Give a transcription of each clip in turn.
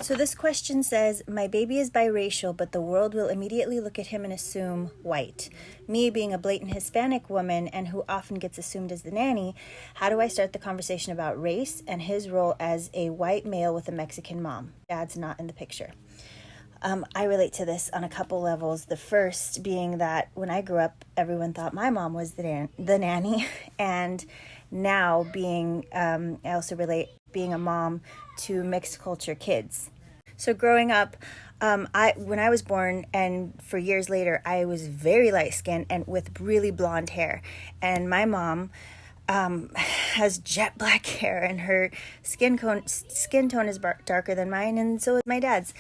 So this question says, my baby is biracial, but the world will immediately look at him and assume white. Me being a blatant Hispanic woman and who often gets assumed as the nanny, how do I start the conversation about race and his role as a white male with a Mexican mom? Dad's not in the picture. I relate to this on a couple levels. The first being that when I grew up, everyone thought my mom was the nanny. And now I also relate being a mom to mixed culture kids. So growing up, when I was born and for years later, I was very light skinned and with really blonde hair. And my mom has jet black hair, and her skin tone is darker than mine, and so is my dad's.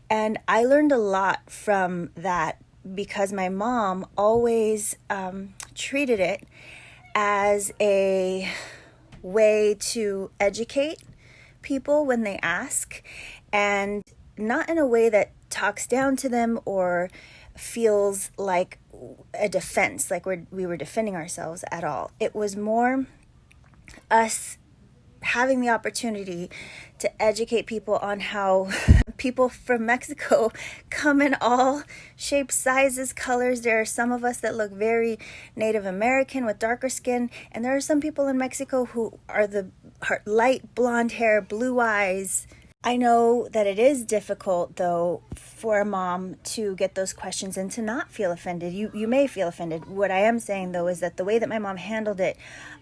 And I learned a lot from that because my mom always treated it as a way to educate people when they ask, and not in a way that talks down to them or feels like a defense, like we were defending ourselves at all. It was more us having the opportunity to educate people on how people from Mexico come in all shapes, sizes, colors. There are some of us that look very Native American with darker skin, and there are some people in Mexico who are light blonde hair, blue eyes. I know that it is difficult, though, for a mom to get those questions and to not feel offended. You may feel offended. What I am saying, though, is that the way that my mom handled it,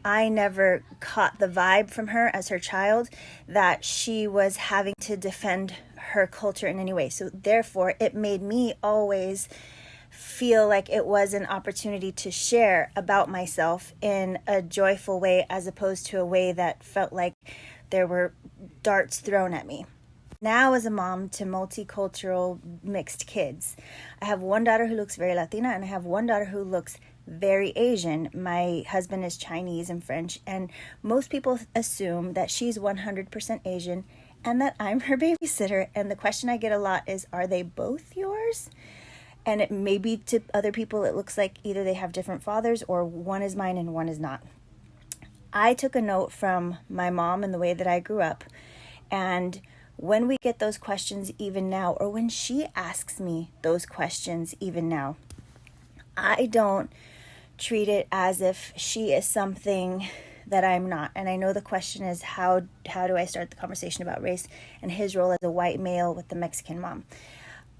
I never caught the vibe from her as her child that she was having to defend her culture in any way. So therefore, it made me always feel like it was an opportunity to share about myself in a joyful way, as opposed to a way that felt like there were darts thrown at me. Now, as a mom to multicultural mixed kids, I have one daughter who looks very Latina and I have one daughter who looks very Asian. My husband is Chinese and French, and most people assume that she's 100% Asian and that I'm her babysitter. And the question I get a lot is, are they both yours? And it may be to other people, it looks like either they have different fathers or one is mine and one is not. I took a note from my mom and the way that I grew up. And when we get those questions even now, or when she asks me those questions even now, I don't treat it as if she is something that I'm not. And I know the question is, how do I start the conversation about race and his role as a white male with the Mexican mom?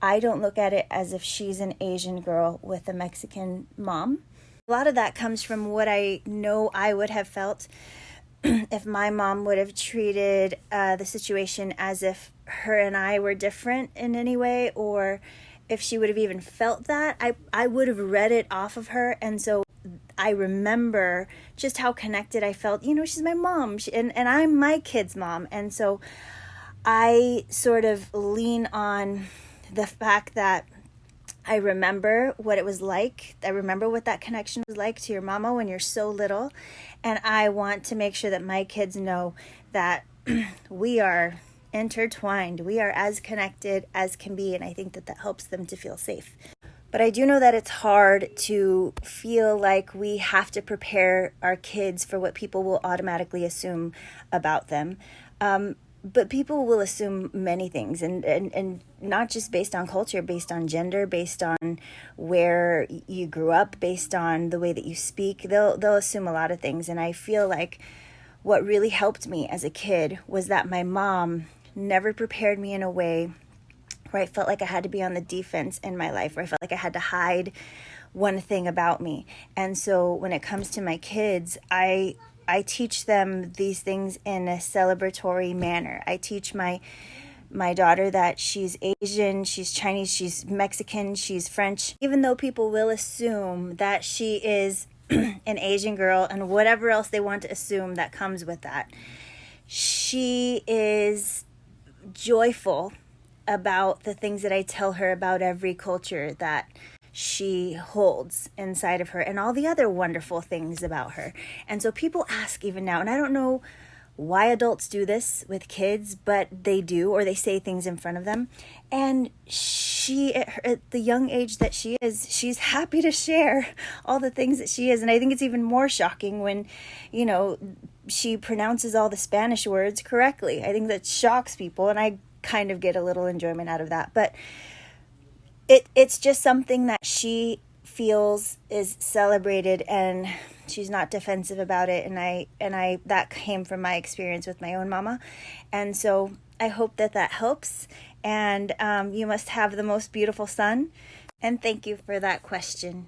I don't look at it as if she's an Asian girl with a Mexican mom. A lot of that comes from what I know I would have felt if my mom would have treated the situation as if her and I were different in any way, or if she would have even felt that. I would have read it off of her. And so I remember just how connected I felt. She's my mom, and I'm my kid's mom. And so I sort of lean on the fact that I remember what it was like. I remember what that connection was like to your mama when you're so little. And I want to make sure that my kids know that we are intertwined. We are as connected as can be. And I think that helps them to feel safe. But I do know that it's hard to feel like we have to prepare our kids for what people will automatically assume about them. But people will assume many things, and not just based on culture, based on gender, based on where you grew up, based on the way that you speak. They'll assume a lot of things. And I feel like what really helped me as a kid was that my mom never prepared me in a way where I felt like I had to be on the defense in my life, where I felt like I had to hide one thing about me. And so when it comes to my kids, I teach them these things in a celebratory manner. I teach my daughter that she's Asian, she's Chinese, she's Mexican, she's French. Even though people will assume that she is an Asian girl and whatever else they want to assume that comes with that, she is joyful about the things that I tell her about every culture that she holds inside of her and all the other wonderful things about her. And so people ask even now, and I don't know why adults do this with kids, but they do, or they say things in front of them. And she, at the young age that she is, she's happy to share all the things that she is. And I think it's even more shocking when, she pronounces all the Spanish words correctly. I think that shocks people. And I kind of get a little enjoyment out of that. But it's just something that she feels is celebrated, and she's not defensive about it. And I that came from my experience with my own mama. And so I hope that helps. And you must have the most beautiful son. And thank you for that question.